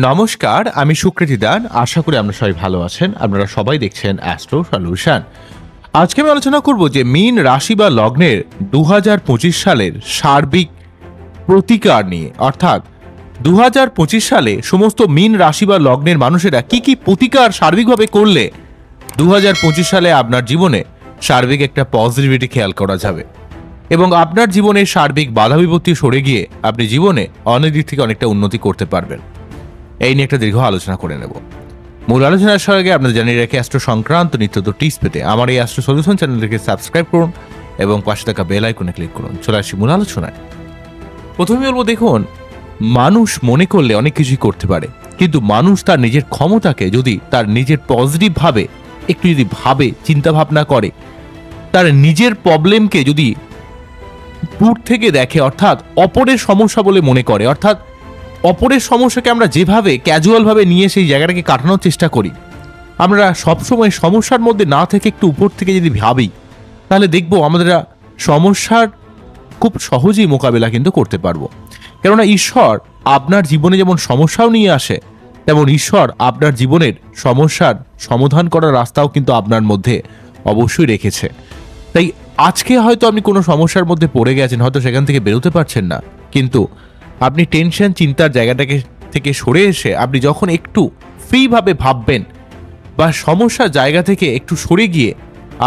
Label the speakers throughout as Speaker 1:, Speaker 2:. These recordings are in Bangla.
Speaker 1: নমস্কার, আমি সুকৃতি দান। আশা করি আপনারা সবাই ভালো আছেন। আপনারা সবাই দেখছেন অ্যাস্ট্রো সলিউশন। আজকে আমি আলোচনা করব যে মীন রাশি বা লগ্নের 2025 সালের সার্বিক প্রতিকার নিয়ে, অর্থাৎ 2025 সালে সমস্ত মীন রাশি বা লগ্নের মানুষেরা কি কি প্রতিকার সার্বিকভাবে করলে 2025 সালে আপনার জীবনে সার্বিক একটা পজিটিভিটি খেয়াল করা যাবে এবং আপনার জীবনের সার্বিক বাধা বিপত্তি সরে গিয়ে আপনি জীবনে অনেক দিক থেকে অনেকটা উন্নতি করতে পারবেন। এই নিয়ে একটা দীর্ঘ আলোচনা করে নেব। মূল আলোচনার আগে আপনাদের জানিয়ে রাখি, অ্যাস্ট্রো সংক্রান্ত নিত্যত টিপস পেতে আমার এই অ্যাস্ট্রো সলিউশন চ্যানেলটিকে সাবস্ক্রাইব করুন এবং পাশে থাকা বেল আইকনে ক্লিক করুন। চলে আসি মূল আলোচনায়। প্রথমে বলবো, দেখুন, মানুষ মনে করলে অনেক কিছুই করতে পারে, কিন্তু মানুষ তার নিজের ক্ষমতাকে যদি তার নিজের পজিটিভ ভাবে একটু যদি ভাবে, চিন্তা ভাবনা করে, তার নিজের প্রবলেমকে যদি দূর থেকে দেখে, অর্থাৎ অপরের সমস্যা বলে মনে করে, অর্থাৎ অপরের সমস্যাকে আমরা যেভাবে ক্যাজুয়ালভাবে নিয়ে সেই জায়গাটাকে কাটানোর চেষ্টা করি, আমরা সবসময় সমস্যার মধ্যে না থেকে একটু উপর থেকে যদি ভাবি, তাহলে দেখবো আমাদের সমস্যার খুব সহজেই মোকাবেলা কিন্তু করতে পারবো। কেননা ঈশ্বর আপনার জীবনে যেমন সমস্যাও নিয়ে আসে, তেমন ঈশ্বর আপনার জীবনের সমস্যার সমাধান করার রাস্তাও কিন্তু আপনার মধ্যে অবশ্যই রেখেছে। তাই আজকে হয়তো আপনি কোনো সমস্যার মধ্যে পড়ে গেছেন, হয়তো সেখান থেকে বেরোতে পারছেন না, কিন্তু আপনি টেনশন চিন্তার জায়গাটাকে থেকে সরে এসে আপনি যখন একটু ফ্রিভাবে ভাববেন বা সমস্যার জায়গা থেকে একটু সরে গিয়ে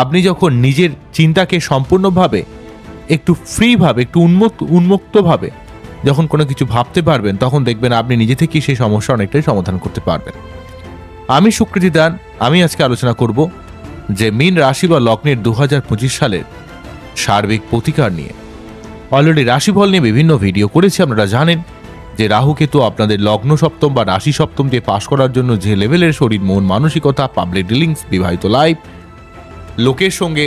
Speaker 1: আপনি যখন নিজের চিন্তাকে সম্পূর্ণভাবে একটু ফ্রিভাবে, একটু উন্মুক্তভাবে যখন কোনো কিছু ভাবতে পারবেন, তখন দেখবেন আপনি নিজে থেকেই সেই সমস্যা অনেকটাই সমাধান করতে পারবেন। আমি সুকৃতি দান। আমি আজকে আলোচনা করব যে মীন রাশি বা লগ্নের 2025 সালের সার্বিক প্রতিকার নিয়ে। অলরেডি রাশিফল নিয়ে বিভিন্ন ভিডিও করেছি। আপনারা জানেন যে রাহু কেতু আপনাদের লগ্ন সপ্তম বা রাশি সপ্তম দিয়ে পাশ করার জন্য যে লেভেলের শরীর, মন, মানসিকতা, পাবলিক ডিলিংস, বিবাহিত লাইফ, লোকের সঙ্গে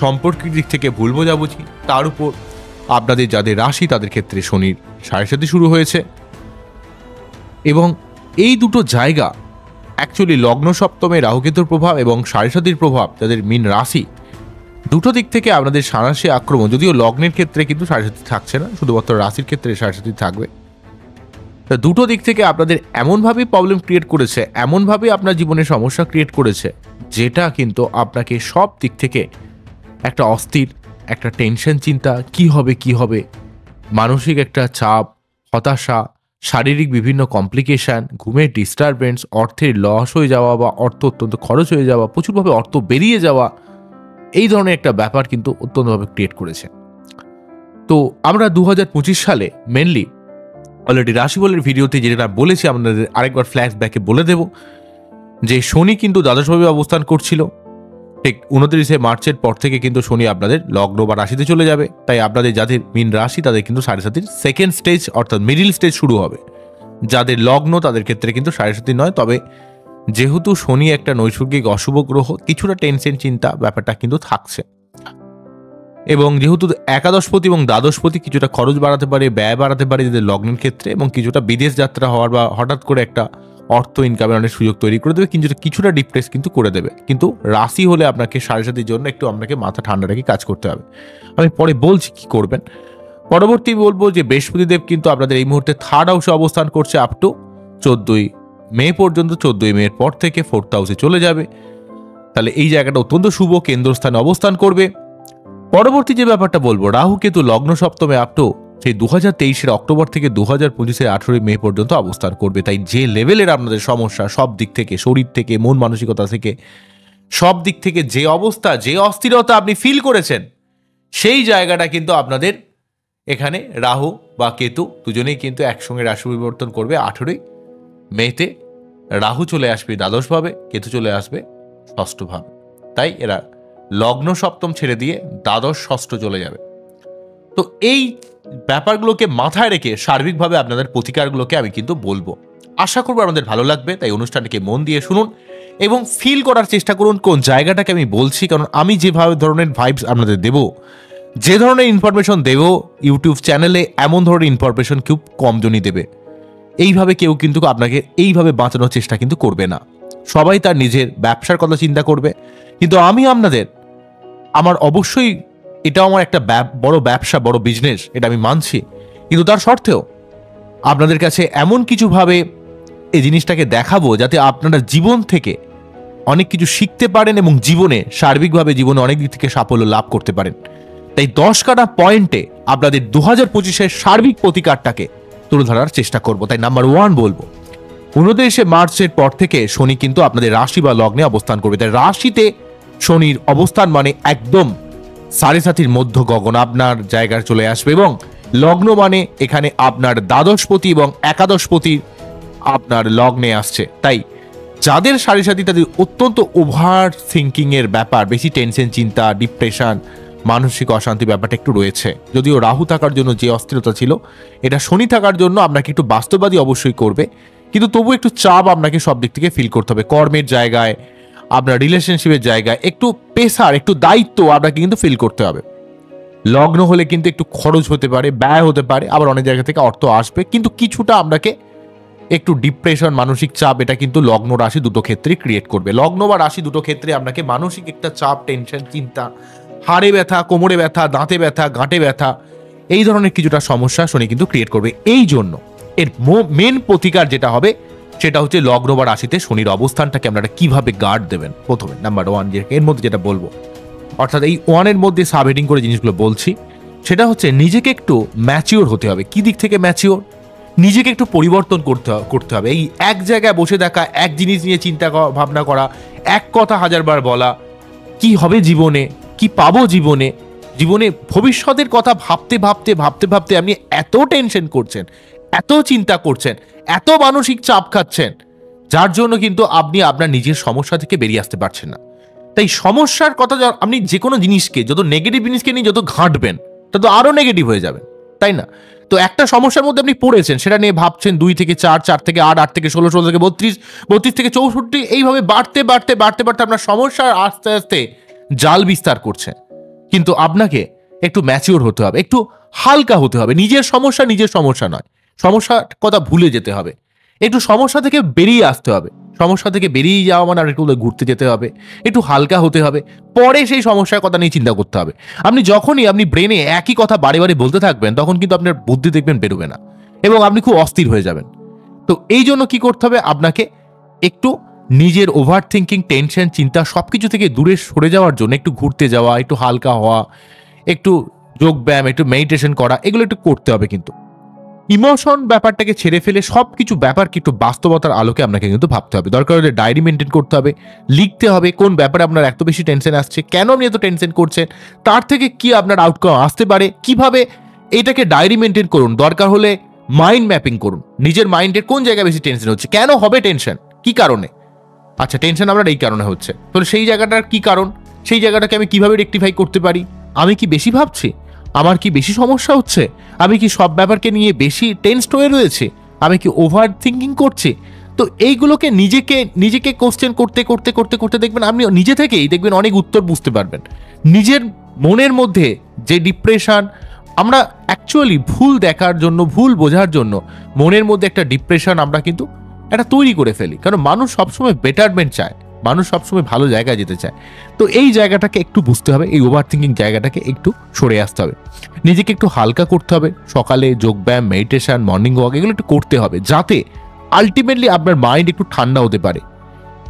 Speaker 1: সম্পর্কের দিক থেকে ভুল বোঝাবুঝি, তার উপর আপনাদের যাদের রাশি তাদের ক্ষেত্রে শনির সাড়ে শুরু হয়েছে। এবং এই দুটো জায়গা অ্যাকচুয়ালি লগ্ন সপ্তমে রাহুকেতুর প্রভাব এবং সাড়ে প্রভাব যাদের মীন রাশি, দুটো দিক থেকে আপনাদের সারাশি আক্রমণ, যদিও লগ্নের ক্ষেত্রে কিন্তু সাড়ে থাকছে না, শুধুমাত্র রাশির ক্ষেত্রে সাড়ে থাকবে। দুটো দিক থেকে আপনাদের এমনভাবে প্রবলেম ক্রিয়েট করেছে, এমনভাবে আপনার জীবনে সমস্যা ক্রিয়েট করেছে, যেটা কিন্তু আপনাকে সব দিক থেকে একটা অস্থির, একটা টেনশন, চিন্তা, কি হবে, মানসিক একটা চাপ, হতাশা, শারীরিক বিভিন্ন কমপ্লিকেশান, ঘুমের ডিস্টারবেন্স, অর্থের লস হয়ে যাওয়া বা অর্থ অত্যন্ত খরচ হয়ে যাওয়া, প্রচুরভাবে অর্থ বেরিয়ে যাওয়া, এই ধরনের একটা ব্যাপার কিন্তু অত্যন্তভাবে ক্রিয়েট করেছে। তো আমরা 2025 সালে মেনলি অলরেডি রাশিফলের ভিডিওতে যেটা বলেছি, আপনাদের আরেকবার ফ্ল্যাশ ব্যাকে বলে দেব যে শনি কিন্তু দ্বাদশভাবে অবস্থান করছিল। ঠিক 29 মার্চের পর থেকে কিন্তু শনি আপনাদের লগ্ন বা রাশিতে চলে যাবে। তাই আপনাদের যাদের মীন রাশি তাদের কিন্তু সাড়ে সেকেন্ড স্টেজ অর্থাৎ মিডিল স্টেজ শুরু হবে। যাদের লগ্ন তাদের ক্ষেত্রে কিন্তু সাড়ে নয়। তবে যেহেতু শনি একটা নৈসর্গিক অশুভ গ্রহ, কিছুটা টেনশন চিন্তা ব্যাপারটা কিন্তু থাকছে, এবং যেহেতু একাদশপতি এবং দ্বাদশপতি কিছুটা খরচ বাড়াতে পারে, ব্যয় বাড়াতে পারে যাদের লগ্নের ক্ষেত্রে, এবং কিছুটা বিদেশ যাত্রা হওয়ার বা হঠাৎ করে একটা অর্থ ইনকামের অনেক সুযোগ তৈরি করে দেবে, কিন্তু কিছুটা ডিপ্রেস কিন্তু করে দেবে। কিন্তু রাশি হলে আপনাকে সাড়ে জন্য একটু আপনাকে মাথা ঠান্ডা রেখে কাজ করতে হবে। আমি পরে বলছি কি করবেন। পরবর্তী বলবো যে বৃহস্পতিদেব কিন্তু আপনাদের এই মুহূর্তে থার্ড হাউসে অবস্থান করছে আপ টু 14 মে পর্যন্ত। 14 মের পর থেকে ফোর্থ হাউসে চলে যাবে। তাহলে এই জায়গাটা অত্যন্ত শুভ, কেন্দ্রস্থানে অবস্থান করবে। পরবর্তী যে ব্যাপারটা বলবো, রাহু কেতু লগ্ন সপ্তমে আপ টু সেই 2023 অক্টোবর থেকে 2025 18 মে পর্যন্ত অবস্থান করবে। তাই যে লেভেলের আপনাদের সমস্যা সব দিক থেকে, শরীর থেকে, মন মানসিকতা থেকে, সব দিক থেকে যে অবস্থা, যে অস্থিরতা আপনি ফিল করেছেন, সেই জায়গাটা কিন্তু আপনাদের এখানে রাহু বা কেতু দুজনেই কিন্তু একসঙ্গে রাশি পরিবর্তন করবে। 18 মেতে রাহু চলে আসবে দ্বাদশভাবে, কেতু চলে আসবে ষষ্ঠভাবে। তাই এরা লগ্ন সপ্তম ছেড়ে দিয়ে দ্বাদশ ষষ্ঠ চলে যাবে। তো এই ব্যাপারগুলোকে মাথায় রেখে সার্বিকভাবে আপনাদের প্রতিকারগুলোকে আমি কিন্তু বলবো। আশা করবো আপনাদের ভালো লাগবে। তাই অনুষ্ঠানটিকে মন দিয়ে শুনুন এবং ফিল করার চেষ্টা করুন কোন জায়গাটাকে আমি বলছি। কারণ আমি যেভাবে ধরনের ভাইবস আপনাদের দেব, যে ধরনের ইনফরমেশন দেব ইউটিউব চ্যানেলে, এমন ধরনের ইনফরমেশন খুব কমজনই দেবে। এইভাবে কেউ কিন্তু আপনাকে এইভাবে বাঁচানোর চেষ্টা কিন্তু করবে না। সবাই তার নিজের ব্যবসার কথা চিন্তা করবে, কিন্তু আমি আপনাদের, আমার অবশ্যই এটাও আমার একটা বড় ব্যবসা, বড় বিজনেস, এটা আমি মানছি, কিন্তু তার সত্ত্বেও আপনাদের কাছে এমন কিছুভাবে এই জিনিসটাকে দেখাবো যাতে আপনারা জীবন থেকে অনেক কিছু শিখতে পারেন এবং জীবনে সার্বিকভাবে জীবনে অনেক দিক থেকে সাফল্য লাভ করতে পারেন। তাই 10 কাটা পয়েন্টে আপনাদের 2025-এর সার্বিক প্রতিকারটাকে তুলে ধরার চেষ্টা করব। তাই নাম্বার 1 বলবো, 29শে মার্চের পর থেকে শনি কিন্তু আপনাদের রাশি বা লগ্নে অবস্থান করবে। তাই রাশিতে শনির অবস্থান মানে একদম 7.5 মধ্য গগন আপনার জায়গায় চলে আসবে, এবং লগ্ন মানে এখানে আপনার দ্বাদশপতি এবং একাদশপতি আপনার লগ্নে আসছে। তাই যাদের 7.5 তাদের অত্যন্ত ওভার থিঙ্কিং এর ব্যাপার, বেশি টেনশন, চিন্তা, ডিপ্রেশন, মানসিক অশান্তি ব্যাপারটা একটু রয়েছে। যদিও রাহু থাকার জন্য যে অস্থিরতা ছিল, এটা শনি থাকার জন্য আপনাকে একটু বাস্তববাদী অবশ্যই করবে, কিন্তু তবু একটু চাপ আপনাকে সব দিক থেকে ফিল করতে হবে। কর্মের জায়গায়, আপনার রিলেশনশিপের জায়গায় একটু প্রেসার, একটু দায়িত্ব আপনাকে কিন্তু ফিল করতে হবে। লগ্ন হলে কিন্তু একটু খরচ হতে পারে, ব্যয় হতে পারে, আবার অনেক জায়গা থেকে অর্থ আসবে, কিন্তু কিছুটা আপনাকে একটু ডিপ্রেশন, মানসিক চাপ এটা কিন্তু লগ্ন রাশি দুটো ক্ষেত্রে ক্রিয়েট করবে। লগ্ন বা রাশি দুটো ক্ষেত্রে আপনাকে মানসিক একটা চাপ, টেনশন, চিন্তা, হাড়ে ব্যথা, কোমরে ব্যথা, দাঁতে ব্যথা, গাঁটে ব্যথা, এই ধরনের কিছুটা সমস্যা শনি কিন্তু ক্রিয়েট করবে। এই জন্য এর মেন প্রতিকার যেটা হবে সেটা হচ্ছে লগ্ন বা রাশিতে শনির অবস্থানটাকে আপনারা কিভাবে গার্ড দেবেন। প্রথমে নাম্বার 1 এর মধ্যে যেটা বলবো, অর্থাৎ এই 1-এর মধ্যে সাব হেডিং করে জিনিসগুলো বলছি, সেটা হচ্ছে নিজেকে একটু ম্যাচিওর হতে হবে। কি দিক থেকে ম্যাচিওর? নিজেকে একটু পরিবর্তন করতে হবে। এই এক জায়গায় বসে থাকা, এক জিনিস নিয়ে চিন্তা ভাবনা করা, এক কথা হাজারবার বলা, কি হবে জীবনে, কি পাবো জীবনে, জীবনে ভবিষ্যতের কথা ভাবতে ভাবতে ভাবতে ভাবতে আপনি এত টেনশন করছেন, এত চিন্তা করছেন, এত মানসিক চাপ খাচ্ছেন, যার জন্য কিন্তু আপনি আপনার নিজের সমস্যা থেকে বেরিয়ে আসতে পারছেন না। তাই সমস্যার কথা, আপনি যে কোনো জিনিসকে, যত নেগেটিভ জিনিসকে নিয়ে যত ঘাঁটবেন তত আরো নেগেটিভ হয়ে যাবেন, তাই না? তো একটা সমস্যার মধ্যে আপনি পড়েছেন, সেটা নিয়ে ভাবছেন 2 থেকে 4, 4 থেকে 8, 8 থেকে 16, 16 থেকে 32, 32 থেকে 64, এইভাবে বাড়তে বাড়তে বাড়তে বাড়তে আপনার সমস্যার আস্তে আস্তে জাল বিস্তার করছে। কিন্তু আপনাকে একটু ম্যাচিওর হতে হবে, একটু হালকা হতে হবে। নিজের সমস্যা নয়, সমস্যার কথা ভুলে যেতে হবে, একটু সমস্যা থেকে বেরিয়ে আসতে হবে। সমস্যা থেকে বেরিয়ে যাওয়া মানে আর একটু ঘুরতে যেতে হবে, একটু হালকা হতে হবে, পরে সেই সমস্যার কথা নিয়ে চিন্তা করতে হবে। আপনি ব্রেনে একই কথা বারে বারে বলতে থাকবেন, তখন কিন্তু আপনার বুদ্ধি দেখবেন বেরোবে না এবং আপনি খুব অস্থির হয়ে যাবেন। তো এই জন্য কি করতে হবে, আপনাকে একটু নিজের ওভার থিঙ্কিং, টেনশন, চিন্তা সবকিছু থেকে দূরে সরে যাওয়ার জন্য একটু ঘুরতে যাওয়া, একটু হালকা হওয়া, একটু যোগব্যায়াম, একটু মেডিটেশন করা, এগুলো একটু করতে হবে। কিন্তু ইমোশন ব্যাপারটাকে ছেড়ে ফেলে সবকিছু ব্যাপারকে একটু বাস্তবতার আলোকে আপনাকে কিন্তু ভাবতে হবে। দরকার হলে ডায়েরি মেনটেন করতে হবে, লিখতে হবে কোন ব্যাপারে আপনার এত বেশি টেনশন আসছে, কেন আপনি এত টেনশন করছেন, তার থেকে কি আপনার আউটকাম আসতে পারে, কিভাবে এটাকে ডায়েরি মেনটেন করুন। দরকার হলে মাইন্ড ম্যাপিং করুন, নিজের মাইন্ডের কোন জায়গায় বেশি টেনশন হচ্ছে, কেন হবে টেনশন, কি কারণে, আচ্ছা টেনশন আপনার এই কারণে হচ্ছে, তাহলে সেই জায়গাটার কি কারণ, সেই জায়গাটাকে আমি কিভাবে রেকটিফাই করতে পারি। আমি কি বেশি ভাবছি, আমার কি বেশি সমস্যা হচ্ছে, আমি কি সব ব্যাপারকে নিয়ে বেশি টেনসড হয়ে রয়েছে, আমি কি ওভার থিঙ্কিং করছি। তো এইগুলোকে নিজেকে কোশ্চেন করতে করতে করতে করতে দেখবেন আপনি নিজে থেকেই দেখবেন অনেক উত্তর বুঝতে পারবেন। নিজের মনের মধ্যে যে ডিপ্রেশন, আমরা অ্যাকচুয়ালি ভুল দেখার জন্য, ভুল বোঝার জন্য মনের মধ্যে একটা ডিপ্রেশন আমরা কিন্তু এটা তৈরি করে ফেলি, কারণ মানুষ সবসময় বেটারমেন্ট চায়, মানুষ সবসময় ভালো জায়গায় যেতে চায়। তো এই জায়গাটাকে একটু বুঝতে হবে, এই ওভার থিঙ্কিং জায়গাটাকে একটু সরে আসতে হবে, নিজেকে একটু হালকা করতে হবে। সকালে যোগব্যায়াম, মেডিটেশন, মর্নিং ওয়াক এগুলো একটু করতে হবে, যাতে আলটিমেটলি আপনার মাইন্ড একটু ঠান্ডা হতে পারে।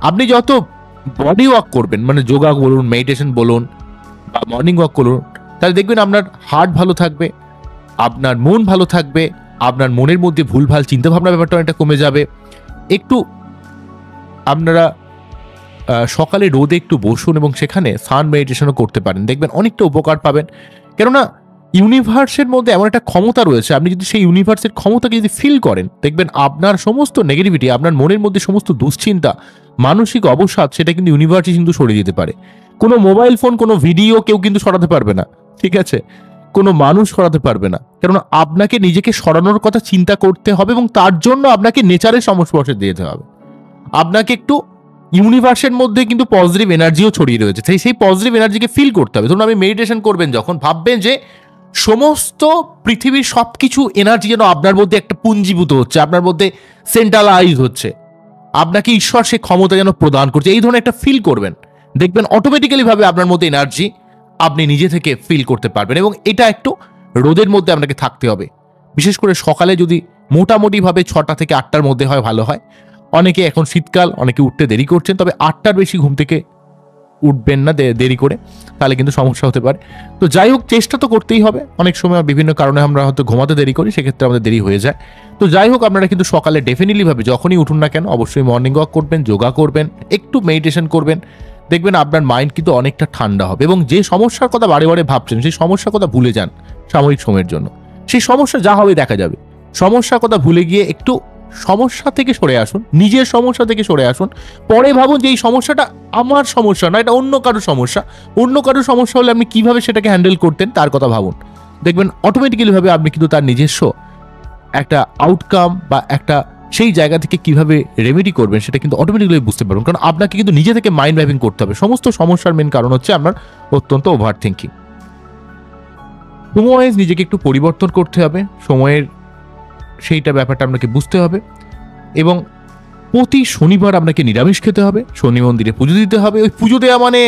Speaker 1: আপনি যত বডি ওয়াক করবেন, মানে যোগা বলুন, মেডিটেশন বলুন বা মর্নিং ওয়াক করুন, তাহলে দেখবেন আপনার হার্ট ভালো থাকবে, আপনার মন ভালো থাকবে, আপনার মনের মধ্যে ভুলভাল চিন্তাভাবনা ব্যাপারটা অনেকটা কমে যাবে। একটু আপনারা সকালে রোদে একটু বসুন এবং সেখানে সান মেডিটেশনও করতে পারেন, দেখবেন অনেকটা উপকার পাবেন। কেননা ইউনিভার্সের মধ্যে এমন একটা ক্ষমতা রয়েছে, আপনি যদি সেই ইউনিভার্সের ক্ষমতাকে যদি ফিল করেন, দেখবেন আপনার সমস্ত নেগেটিভিটি, আপনার মনের মধ্যে সমস্ত দুশ্চিন্তা, মানসিক অবসাদ, সেটা কিন্তু ইউনিভার্সই কিন্তু সরিয়ে দিতে পারে। কোনো মোবাইল ফোন, কোনো ভিডিও কেউ কিন্তু সরাতে পারবে না, ঠিক আছে, কোনো মানুষ সরাতে পারবে না। কেননা আপনাকে নিজেকে সরানোর কথা চিন্তা করতে হবে এবং তার জন্য আপনাকে নেচারের সংস্পর্শে যেতে হবে। আপনাকে একটু ইউনিভার্সের মধ্যে কিন্তু পজিটিভ এনার্জিও ছড়িয়ে রয়েছে, সেই পজিটিভ এনার্জিকে ফিল করতে হবে। ধরুন আপনি মেডিটেশন করবেন, যখন ভাববেন যে সমস্ত পৃথিবীর সবকিছু এনার্জি যেন আপনার মধ্যে একটা পুঞ্জীভূত হচ্ছে, আপনার মধ্যে সেন্ট্রালাইজ হচ্ছে, আপনাকে ঈশ্বর সে ক্ষমতা যেন প্রদান করছে, এই ধরনের একটা ফিল করবেন, দেখবেন অটোমেটিক্যালি ভাবে আপনার মধ্যে এনার্জি আপনি নিজে থেকে ফিল করতে পারবেন। এবং এটা একটু রোদের মধ্যে আপনাকে থাকতে হবে, বিশেষ করে সকালে যদি মোটামুটিভাবে 6টা থেকে 8টার মধ্যে হয় ভালো হয়। অনেকে এখন শীতকাল, অনেকে উঠতে দেরি করছেন, তবে 8টার বেশি ঘুম থেকে উঠবেন না দেরি করে, তাহলে কিন্তু সমস্যা হতে পারে। তো যাই হোক, চেষ্টা তো করতেই হবে। অনেক সময় বিভিন্ন কারণে আমরা হয়তো ঘুমাতে দেরি করি, সেক্ষেত্রে আমাদের দেরি হয়ে যায়। তো যাই হোক, আপনারা কিন্তু সকালে ডেফিনেটলি ভাবে যখনই উঠুন না কেন অবশ্যই মর্নিং ওয়াক করবেন, যোগা করবেন, একটু মেডিটেশন করবেন। দেখবেন আপনার মাইন্ড কিন্তু অনেকটা ঠান্ডা হবে, এবং যে সমস্যার কথা বারে বারে ভাবছেন সেই সমস্যার কথা ভুলে যান সাময়িক সময়ের জন্য। সেই সমস্যা যা হবে দেখা যাবে। সমস্যার কথা ভুলে গিয়ে একটু সমস্যা থেকে সরে আসুন, নিজের সমস্যা থেকে সরে আসুন। পরে ভাবুন যে এই সমস্যাটা আমার সমস্যা না, এটা অন্য কারোর সমস্যা। অন্য কারোর সমস্যা হলে আপনি কিভাবে সেটাকে হ্যান্ডেল করতেন তার কথা ভাবুন। দেখবেন অটোমেটিক্যালি ভাবে আপনি কিন্তু তার নিজস্ব একটা আউটকাম বা একটা সেই জায়গা থেকে কিভাবে রেমেডি করবেন সেটা কিন্তু অটোমেটিক্যালি বুঝতে পারবেন। কারণ আপনাকে কিন্তু নিজে থেকে মাইন্ড ম্যাপিং করতে হবে। সমস্ত সমস্যার মেন কারণ হচ্ছে আপনার অত্যন্ত ওভার থিঙ্কিং। সময় নিজেকে একটু পরিবর্তন করতে হবে, সময়ের সেইটা ব্যাপারটা আপনাকে বুঝতে হবে। এবং প্রতি শনিবার আপনাকে নিরামিষ খেতে হবে, শনি মন্দিরে পুজো দিতে হবে। ওই পুজো দেওয়া মানে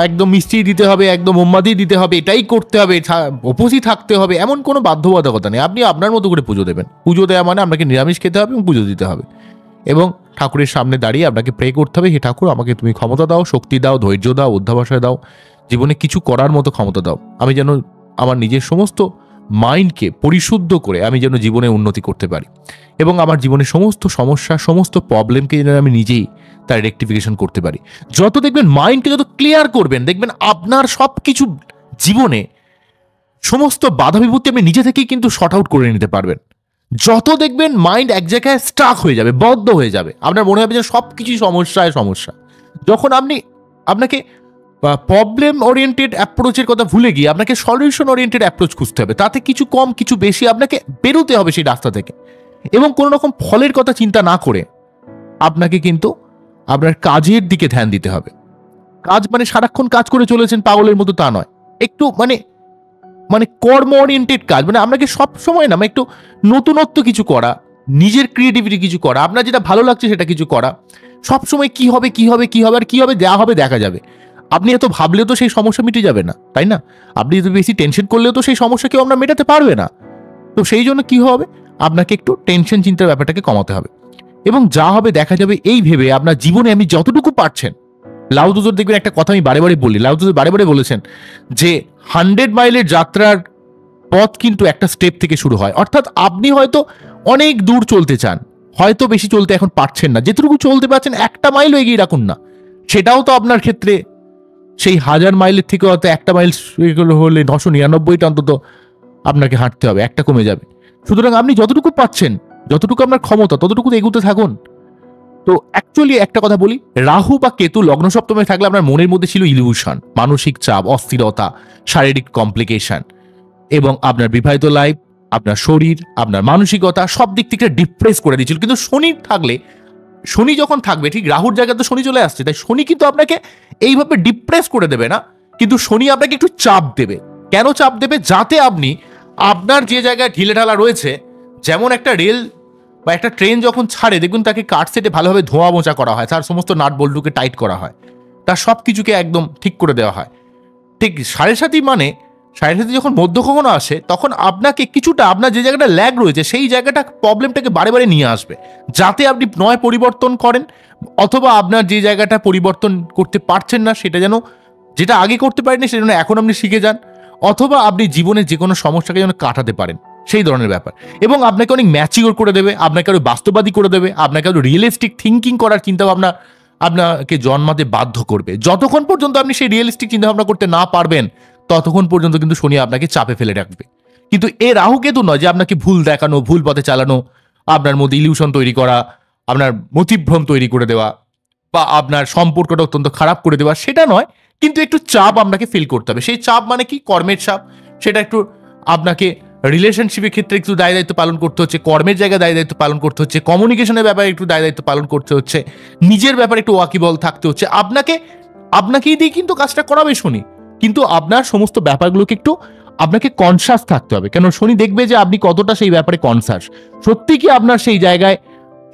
Speaker 1: একদম মিষ্টি দিতে হবে, একদম মোমবাতি দিতে হবে, এটাই করতে হবে, উপোসই থাকতে হবে, এমন কোনো বাধ্যবাধকতা নেই। আপনি আপনার মতো করে পুজো দেবেন। পুজো দেওয়া মানে আপনাকে নিরামিষ খেতে হবে এবং পুজো দিতে হবে, এবং ঠাকুরের সামনে দাঁড়িয়ে আপনাকে প্রে করতে হবে, হে ঠাকুর, আমাকে তুমি ক্ষমতা দাও, শক্তি দাও, ধৈর্য দাও, অধ্যবসায় দাও, জীবনে কিছু করার মতো ক্ষমতা দাও। আমি যেন আমার নিজের সমস্ত মাইন্ডকে পরিশুদ্ধ করে আমি যেন জীবনে উন্নতি করতে পারি, এবং আমার জীবনের সমস্ত সমস্যা, সমস্ত প্রবলেমকে যেন আমি নিজেই তার রেকটিফিকেশন করতে পারি। যত দেখবেন মাইন্ডকে যত ক্লিয়ার করবেন, দেখবেন আপনার সব কিছু জীবনে সমস্ত বাধা বিপত্তি আপনি নিজে থেকেই কিন্তু শর্ট আউট করে নিতে পারবেন। যত দেখবেন মাইন্ড এক জায়গায় স্টাক হয়ে যাবে, বদ্ধ হয়ে যাবে, আপনার মনে হবে যে সব কিছুই সমস্যায় সমস্যা। যখন আপনাকে প্রবলেম ওরিয়েন্টেড অ্যাপ্রোচের কথা ভুলে গিয়ে আপনাকে সলিউশন ওরিয়েন্টেড অ্যাপ্রোচ খুঁজতে হবে। তাতে কিছু কম কিছু বেশি আপনাকে বেরোতে হবে সেই রাস্তা থেকে, এবং কোনো রকম ফলের কথা চিন্তা না করে আপনাকে কিন্তু আপনার কাজের দিকে ধ্যান দিতে হবে। কাজ মানে সারাক্ষণ কাজ করে চলেছেন পাগলের মতো তা নয়, একটু মানে কর্ম ওরিয়েন্টেড কাজ, মানে আপনাকে সব সময় না একটু নতুনত্ব কিছু করা, নিজের ক্রিয়েটিভিটি কিছু করা, আপনার যেটা ভালো লাগছে সেটা কিছু করা। সবসময় কি হবে কি হবে কি হবে আর কি হবে, দেওয়া হবে দেখা যাবে। আপনি এত ভাবলেও তো সেই সমস্যা মিটে যাবে না, তাই না? আপনি এত বেশি টেনশন করলেও তো সেই সমস্যা কেউ আমরা মেটাতে পারবে না। তো সেই জন্য কি হবে, আপনাকে একটু টেনশন চিন্তার ব্যাপারটাকে কমাতে হবে, এবং যা হবে দেখা যাবে এই ভেবে আপনার জীবনে আপনি যতটুকু পারছেন। লাউ তজুর দেখবেন একটা কথা আমি বারে বারে বলি, লাউ তজু বারে বারে বলেছেন যে 100 মাইলের যাত্রার পথ কিন্তু একটা স্টেপ থেকে শুরু হয়। অর্থাৎ আপনি হয়তো অনেক দূর চলতে চান, হয়তো বেশি চলতে এখন পারছেন না, যেটুকু চলতে পারছেন 1টা মাইলও এগিয়ে রাখুন না। সেটাও তো আপনার ক্ষেত্রে সেই 1000 মাইলের থেকে হয়তো 1টা মাইল হলে 999টা অন্তত আপনাকে হাঁটতে হবে, একটা কমে যাবে। সুতরাং আপনি যতটুকু পাচ্ছেন, যতটুকু আপনার ক্ষমতা, ততটুকু এগুতে থাকুন। তো অ্যাকচুয়ালি একটা কথা বলি, রাহু বা কেতু লগ্ন সপ্তমে থাকলে আপনার মনের মধ্যে ছিল ইলিউশন, মানসিক চাপ, অস্থিরতা, শারীরিক কমপ্লিকেশন, এবং আপনার বিবাহিত লাইফ, আপনার শরীর, আপনার মানসিকতা সব দিক থেকে ডিপ্রেস করে দিয়েছিল। কিন্তু শনি যখন থাকবে, ঠিক রাহুর জায়গায় তো শনি চলে আসছে, তাই শনি কিন্তু আপনাকে এইভাবে ডিপ্রেস করে দেবে না, কিন্তু শনি আপনাকে একটু চাপ দেবে। কেন চাপ দেবে? যাতে আপনি আপনার যে জায়গায় ঢিলেঢালা রয়েছে, যেমন একটা রেল বা একটা ট্রেন যখন ছাড়ে দেখুন তাকে কাট সেটে ভালোভাবে ধোয়া মোচা করা হয়, তার সমস্ত নাট বল্টুকে টাইট করা হয়, তার সব কিছুকে একদম ঠিক করে দেওয়া হয়। ঠিক সাড়ে সাথে যখন মধ্যকোণ আসে, তখন আপনাকে কিছুটা আপনার যে জায়গাটা ল্যাগ রয়েছে সেই জায়গাটা প্রবলেমটাকে বারে বারে নিয়ে আসবে, যাতে আপনি নয় পরিবর্তন করেন, অথবা আপনার যে জায়গাটা পরিবর্তন করতে পারছেন না সেটা যেটা আগে করতে পারেননি সেটা যেন এখন আপনি শিখে যান, অথবা আপনি জীবনের যে কোনো সমস্যাকে যেন কাটাতে পারেন, সেই ধরনের ব্যাপার। এবং আপনাকে অনেক ম্যাচিওর করে দেবে, আপনাকে আরো বাস্তববাদী করে দেবে, আপনাকে আরো রিয়েলিস্টিক থিঙ্কিং করার চিন্তাভাবনা আপনাকে জন্মাতে বাধ্য করবে। যতক্ষণ পর্যন্ত আপনি সেই রিয়েলিস্টিক চিন্তাভাবনা করতে না পারবেন, ততক্ষণ পর্যন্ত কিন্তু শনি আপনাকে চাপে ফেলে রাখবে। কিন্তু এ রাহু কেতু নয় যে আপনাকে ভুল দেখানো, ভুল পথে চালানো, আপনার মধ্যে ইলিউশন তৈরি করা, আপনার মতিভ্রম তৈরি করে দেওয়া, বা আপনার সম্পর্কটা অত্যন্ত খারাপ করে দেওয়া, সেটা নয়। কিন্তু একটু চাপ আপনাকে ফিল করতে হবে। সেই চাপ মানে কি? কর্মের চাপ। সেটা একটু আপনাকে রিলেশনশিপের ক্ষেত্রে একটু দায় দায়িত্ব পালন করতে হচ্ছে, কর্মের জায়গায় দায় দায়িত্ব পালন করতে হচ্ছে, কমিউনিকেশনের ব্যাপারে একটু দায় দায়িত্ব পালন করতে হচ্ছে, নিজের ব্যাপারে একটু ওয়াকিবল থাকতে হচ্ছে। আপনাকেই দিয়ে কিন্তু কাজটা করাবে শনি, কিন্তু আপনার সমস্ত ব্যাপারগুলোকে একটু আপনাকে কনসাস থাকতে হবে। কেন শনি দেখবে যে আপনি কতটা সেই ব্যাপারে কনসাস, সত্যি কি আপনার সেই জায়গায়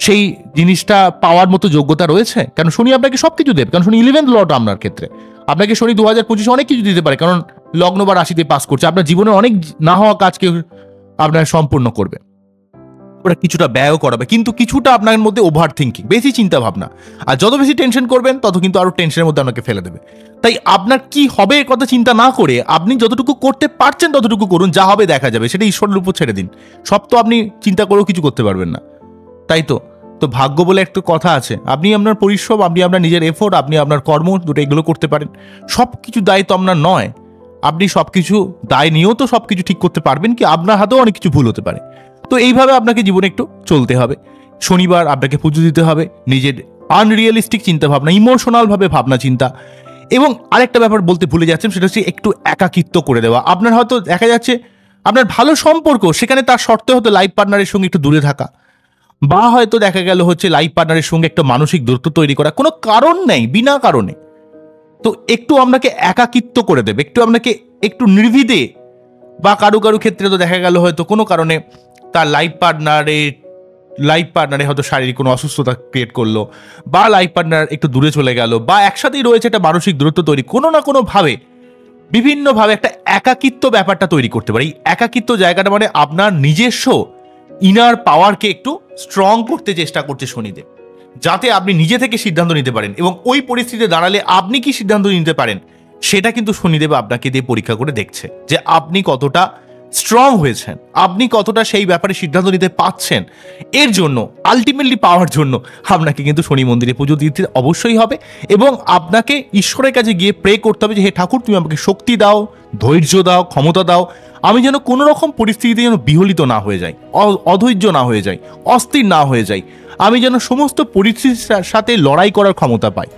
Speaker 1: সেই জিনিসটা পাওয়ার মতো যোগ্যতা রয়েছে। কেন শনি আপনাকে সবকিছু দেবে, কারণ শনি 11th লর্ড আপনার ক্ষেত্রে। আপনাকে শনি 2025 অনেক কিছু দিতে পারে, কারণ লগ্ন বা রাশিতে পাস করছে, আপনার জীবনে অনেক না হওয়া কাজকে আপনার সম্পূর্ণ করবে। ওরা কিছুটা ব্যয়ও করাবে, কিন্তু কিছুটা আপনার মধ্যে ওভার থিঙ্কিং, বেশি চিন্তা ভাবনা। আর যত বেশি টেনশন করবেন তত কিন্তু আরো টেনশনের মধ্যে আপনাকে ফেলে দেবে। তাই আপনার কি হবে এর কথা চিন্তা না করে আপনি যতটুকু করতে পারছেন ততটুকু করুন, যা হবে দেখা যাবে, সেটা ঈশ্বরের উপর ছেড়ে দিন। সব তো আপনি চিন্তা করেও কিছু করতে পারবেন না, তাই তো। তো ভাগ্য বলে একটা কথা আছে, আপনি আপনার পরিশ্রম, আপনি আপনার নিজের এফোর্ট, আপনি আপনার কর্ম দুটো এগুলো করতে পারেন। সব কিছু দায় তো আপনার নয়, আপনি সব কিছু দায় নিয়েও তো সব কিছু ঠিক করতে পারবেন কি, আপনার হাতেও অনেক কিছু ভুল হতে পারে। তো এইভাবে আপনাকে জীবনে একটু চলতে হবে। শনিবার আপনাকে পুজো দিতে হবে, নিজের আনরিয়েলিস্টিক চিন্তা ভাবনা, ইমোশনালভাবে ভাবনা চিন্তা। এবং আরেকটা ব্যাপার বলতে ভুলে যাচ্ছেন, সেটা হচ্ছে একটু একাকিত্ব করে দেওয়া। আপনার হয়তো দেখা যাচ্ছে আপনার ভালো সম্পর্ক, সেখানে তার শর্তে হয়তো লাইফ পার্টনারের সঙ্গে একটু দূরে থাকা, বা হয়তো দেখা গেল হচ্ছে লাইফ পার্টনারের সঙ্গে একটা মানসিক দূরত্ব তৈরি করা, কোনো কারণ নেই, বিনা কারণে। তো একটু আপনাকে একাকিত্ব করে দেবে, একটু আপনাকে একটু নির্ভীদে, বা কারো কারো ক্ষেত্রে তো দেখা গেল হয়তো কোনো কারণে তার লাইফ পার্টনারে হয়তো শারীরিক কোনো অসুস্থতা ক্রিয়েট করলো, বা লাইফ পার্টনার একটু দূরে চলে গেল, বা একসাথেই রয়েছে একটা মানসিক দূরত্ব তৈরি, কোনো না কোনোভাবে বিভিন্নভাবে একটা একাকিত্ব ব্যাপারটা তৈরি করতে পারে। এই একাকিত্ব জায়গাটা মানে আপনার নিজস্ব ইনার পাওয়ারকে একটু স্ট্রং করতে চেষ্টা করছে শনিদেব, যাতে আপনি নিজে থেকে সিদ্ধান্ত নিতে পারেন। এবং ওই পরিস্থিতিতে দাঁড়ালে আপনি কি সিদ্ধান্ত নিতে পারেন, সেটা কিন্তু শনিদেব আপনাকে দিয়ে পরীক্ষা করে দেখছে, যে আপনি কতটা স্ট্রং হয়েছেন, আপনি কতটা সেই ব্যাপারে সিদ্ধান্ত নিতে পারছেন। এর জন্য আলটিমেটলি পাওয়ার জন্য আপনাকে কিন্তু শনি মন্দিরে পুজো দিতে অবশ্যই হবে, এবং আপনাকে ঈশ্বরের কাছে গিয়ে প্রে করতে হবে যে হে ঠাকুর, তুমি আমাকে শক্তি দাও, ধৈর্য দাও, ক্ষমতা দাও, আমি যেন কোনো রকম পরিস্থিতিতে যেন বিহলিত না হয়ে যাই, অধৈর্য না হয়ে যাই, অস্থির না হয়ে যাই। আমি যেন সমস্ত পরিস্থিতির সাথে লড়াই করার ক্ষমতা পাই,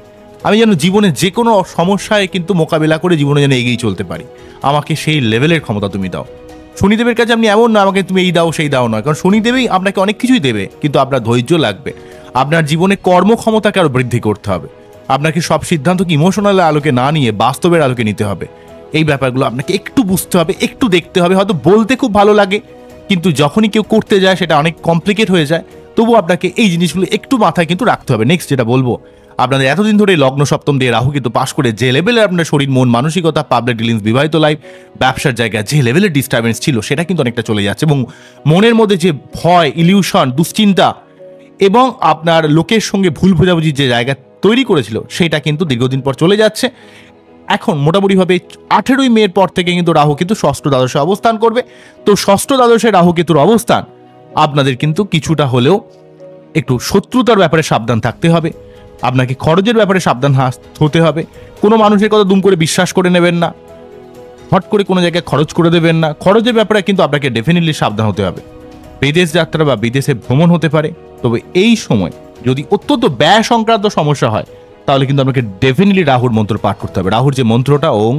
Speaker 1: আমি যেন জীবনে যে কোনো সমস্যায় কিন্তু মোকাবিলা করে জীবনে যেন এগিয়ে চলতে পারি। আমাকে সেই লেভেলের ক্ষমতা তুমি দাও। শনিদেবের কাছে আপনি এমন না আমাকে তুমি এই দাও সেই দাও নয়, কারণ শনিদেবই আপনাকে অনেক কিছুই দেবে, কিন্তু আপনার ধৈর্য লাগবে, আপনার জীবনে কর্মক্ষমতাকে আরো বৃদ্ধি করতে হবে, আপনাকে সব সিদ্ধান্তকে ইমোশনাল আলোকে না নিয়ে বাস্তবের আলোকে নিতে হবে। এই ব্যাপারগুলো আপনাকে একটু বুঝতে হবে, একটু দেখতে হবে। হয়তো বলতে খুব ভালো লাগে, কিন্তু যখনই কেউ করতে যায় সেটা অনেক কমপ্লিকেট হয়ে যায়। তবু আপনাকে এই জিনিসগুলো একটু মাথায় কিন্তু রাখতে হবে। নেক্সট যেটা বলবো, আপনাদের এতদিন ধরে লগ্ন সপ্তম দিয়ে রাহু কিন্তু পাশ করে যে লেভেলে আপনার শরীর, মন, মানসিকতা, পাবলিক ডিলিংস, বিবাহিত লাইফ, ব্যবসার জায়গায় যে লেভেলের ডিস্টারবেন্স ছিল, সেটা কিন্তু অনেকটা চলে যাচ্ছে। এবং মনের মধ্যে যে ভয়, ইলিউশন, দুশ্চিন্তা এবং আপনার লোকের সঙ্গে ভুল বোঝাবুঝির যে জায়গা তৈরি করেছিল, সেটা কিন্তু দীর্ঘদিন পর চলে যাচ্ছে। এখন মোটামুটিভাবে 18ই মের পর থেকে কিন্তু রাহু কিন্তু ষষ্ঠ দ্বাদশে অবস্থান করবে। তো ষষ্ঠ দ্বাদশে রাহু কেতুর অবস্থান আপনাদের কিন্তু কিছুটা হলেও একটু শত্রুতার ব্যাপারে সাবধান থাকতে হবে, আপনাকে খরচের ব্যাপারে সাবধান হতে হবে। কোনো মানুষের কথা দুম করে বিশ্বাস করে নেবেন না, হট করে কোনো জায়গায় খরচ করে দেবেন না। খরচের ব্যাপারে কিন্তু আপনাকে ডেফিনেটলি সাবধান হতে হবে। বিদেশ যাত্রা বা বিদেশে ভ্রমণ হতে পারে, তবে এই সময় যদি অত্যন্ত ব্যয় সংক্রান্ত সমস্যা হয়, তাহলে কিন্তু আপনাকে ডেফিনেটলি রাহুর মন্ত্র পাঠ করতে হবে। রাহুর যে মন্ত্রটা, ওং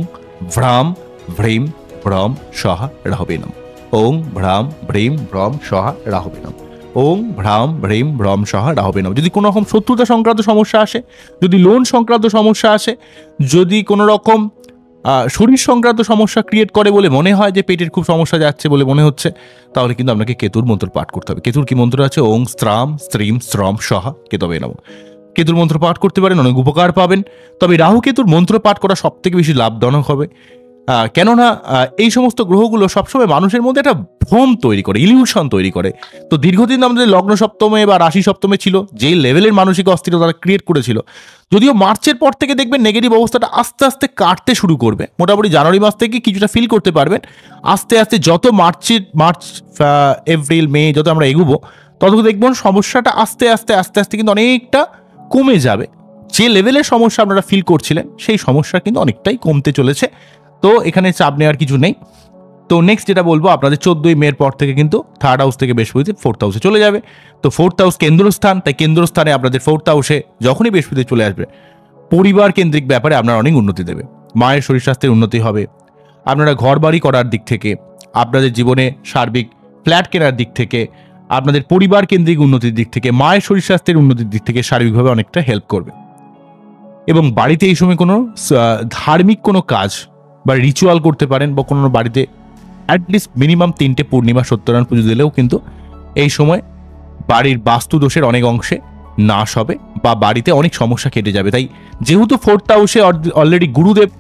Speaker 1: ভ্রাম ভ্রীম ভ্রম সহা রাহবেনম, ওং ভ্রাম ভ্রীম ভ্রম সহা রাহবেনম, ওং ভ্রাম ভ্রীম ভ্রম সহা রাহবেনম। যদি কোনো রকম শত্রুতা সংক্রান্ত সমস্যা আসে, যদি লোন সংক্রান্ত সমস্যা আসে, যদি কোনো রকম শরীর সংক্রান্ত সমস্যা ক্রিয়েট করে বলে মনে হয়, যে পেটের খুব সমস্যা যাচ্ছে বলে মনে হচ্ছে, তাহলে কিন্তু আপনাকে কেতুর মন্ত্র পাঠ করতে হবে। কেতুর কি মন্ত্র আছে? ওং স্ত্রাম স্ত্রীম শ্রম সহা কেতবে নম। কেতুর মন্ত্র পাঠ করতে পারেন, অনেক উপকার পাবেন। তবে রাহু কেতুর মন্ত্র পাঠ করা সব থেকে বেশি লাভজনক হবে, কেননা এই সমস্ত গ্রহগুলো সবসময় মানুষের মধ্যে একটা ভ্রম তৈরি করে, ইলিউশন তৈরি করে। তো দীর্ঘদিন আমাদের লগ্ন সপ্তমে বা রাশি সপ্তমে ছিল, যেই লেভেলের মানসিক অস্থিরতা তারা ক্রিয়েট করেছিল, যদিও মার্চের পর থেকে দেখবেন নেগেটিভ অবস্থাটা আস্তে আস্তে কাটতে শুরু করবে। মোটামুটি জানুয়ারি মাস থেকে কিছুটা ফিল করতে পারবেন। আস্তে আস্তে যত মার্চ এপ্রিল মে যত আমরা এগুবো, তত দেখবেন সমস্যাটা আস্তে আস্তে আস্তে আস্তে কিন্তু অনেকটা কমে যাবে। যে লেভেলের সমস্যা আপনারা ফিল করছিলেন, সেই সমস্যা কিন্তু অনেকটাই কমতে চলেছে। তো এখানে চাপ নেওয়ার কিছু নেই। তো নেক্সট যেটা বলবো, আপনাদের 14ই মের পর থেকে কিন্তু থার্ড হাউস থেকে বৃহস্পতি ফোর্থ হাউসে চলে যাবে। তো ফোর্থ হাউস কেন্দ্রস্থান, তাই কেন্দ্রস্থানে আপনাদের ফোর্থ হাউসে যখনই বৃহস্পতি চলে আসবে, পরিবার কেন্দ্রিক ব্যাপারে আপনার অনেক উন্নতি দেবে। মায়ের শরীর স্বাস্থ্যের উন্নতি হবে, আপনারা ঘর বাড়ি করার দিক থেকে, আপনাদের জীবনে সার্বিক ফ্ল্যাট কেনার দিক থেকে, আপনাদের পরিবার কেন্দ্রিক উন্নতির দিক থেকে, মায়ের শরীর স্বাস্থ্যের উন্নতির দিক থেকে সার্বিকভাবে অনেকটা হেল্প করবে। এবং বাড়িতে এই সময় কোনো ধার্মিক কোনো কাজ বা রিচুয়াল করতে পারেন, বা কোনো বাড়িতে অ্যাটলিস্ট মিনিমাম 3টে পূর্ণিমা সত্যনারায়ণ পুজো দিলেও কিন্তু এই সময় বাড়ির বাস্তু দোষের অনেক অংশে নাশ হবে, বা বাড়িতে অনেক সমস্যা কেটে যাবে। তাই যেহেতু ফোর্থ হাউসে অলরেডি গুরুদেব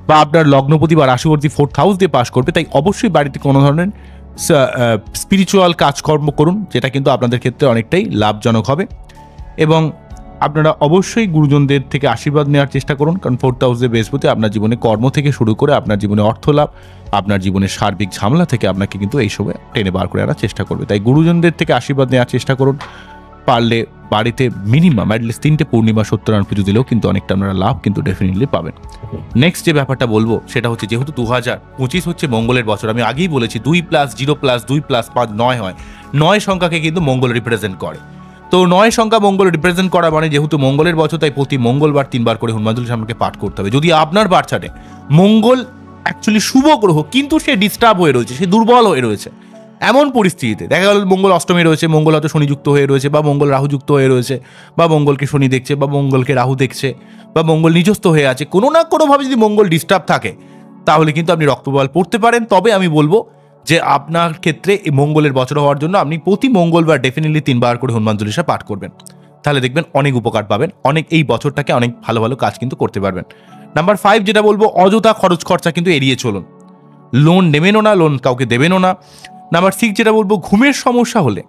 Speaker 1: বা আপনার লগ্নপতি বা রাশিপতি ফোর্থ হাউস দিয়ে পাস করবে, তাই অবশ্যই বাড়িতে কোনো ধরনের স্পিরিচুয়াল কাজকর্ম করুন, যেটা কিন্তু আপনাদের ক্ষেত্রে অনেকটাই লাভজনক হবে। এবং আপনারা অবশ্যই গুরুজনদের থেকে আশীর্বাদ নেওয়ার চেষ্টা করুন, কারণ 4th হাউসে বৃহস্পতি আপনার জীবনে কর্ম থেকে শুরু করে আপনার জীবনে অর্থ লাভ, আপনার জীবনের সার্বিক ঝামেলা থেকে আপনাকে কিন্তু এই সময় টেনে বার করে আনার চেষ্টা করবে। তাই গুরুজনদের থেকে আশীর্বাদ নেওয়ার চেষ্টা করুন। পারলে বাড়িতে মিনিমাম অ্যাটলিস্ট 3টে পূর্ণিমা সত্যনারায়ণ পুজো দিলেও কিন্তু অনেকটা আপনারা লাভ কিন্তু ডেফিনেটলি পাবেন। নেক্সট যে ব্যাপারটা বলবো সেটা হচ্ছে, যেহেতু 2025 হচ্ছে মঙ্গলের বছর, আমি আগেই বলেছি 2+0+2+5 9 হয়। 9 সংখ্যাকে কিন্তু মঙ্গল রিপ্রেজেন্ট করে। তো 9 সংখ্যা মঙ্গল রিপ্রেজেন্ট করা মানে যেহেতু মঙ্গলের বছর, তাই প্রতি মঙ্গলবার 3বার করে হনুমান চল্লিশা আপনাকে পাঠ করতে হবে। যদি আপনার বার্চাটে মঙ্গল অ্যাকচুয়ালি শুভ গ্রহ কিন্তু সে ডিস্টার্ব হয়ে রয়েছে, সে দুর্বল হয়ে রয়েছে, এমন পরিস্থিতিতে দেখা গেল মঙ্গল অষ্টমী রয়েছে, মঙ্গল হয়তো শনিযুক্ত হয়ে রয়েছে, বা মঙ্গল রাহুযুক্ত হয়ে রয়েছে, বা মঙ্গলকে শনি দেখছে, বা মঙ্গলকে রাহু দেখছে, বা মঙ্গল নিজস্থ হয়ে আছে, কোনো না কোনোভাবে যদি মঙ্গল ডিস্টার্ব থাকে, তাহলে কিন্তু আপনি রক্তবাল পড়তে পারেন। তবে আমি বলবো যে আপনার ক্ষেত্রে এই মঙ্গলের বছর হওয়ার জন্য আপনি প্রতি মঙ্গলবার ডেফিনেটলি 3বার করে হনুমান চল্লিশা পাঠ করবেন, তাহলে দেখবেন অনেক উপকার পাবেন, অনেক এই বছরটাকে অনেক ভালো ভালো কাজ কিন্তু করতে পারবেন। নাম্বার 5 যেটা বলবো, অযথা খরচ খরচা কিন্তু এড়িয়ে চলুন। লোন নেবেনও না, লোন কাউকে দেবেনও না। নাম্বার 6 যেটা বলবো, ঘুমের সমস্যা হলে,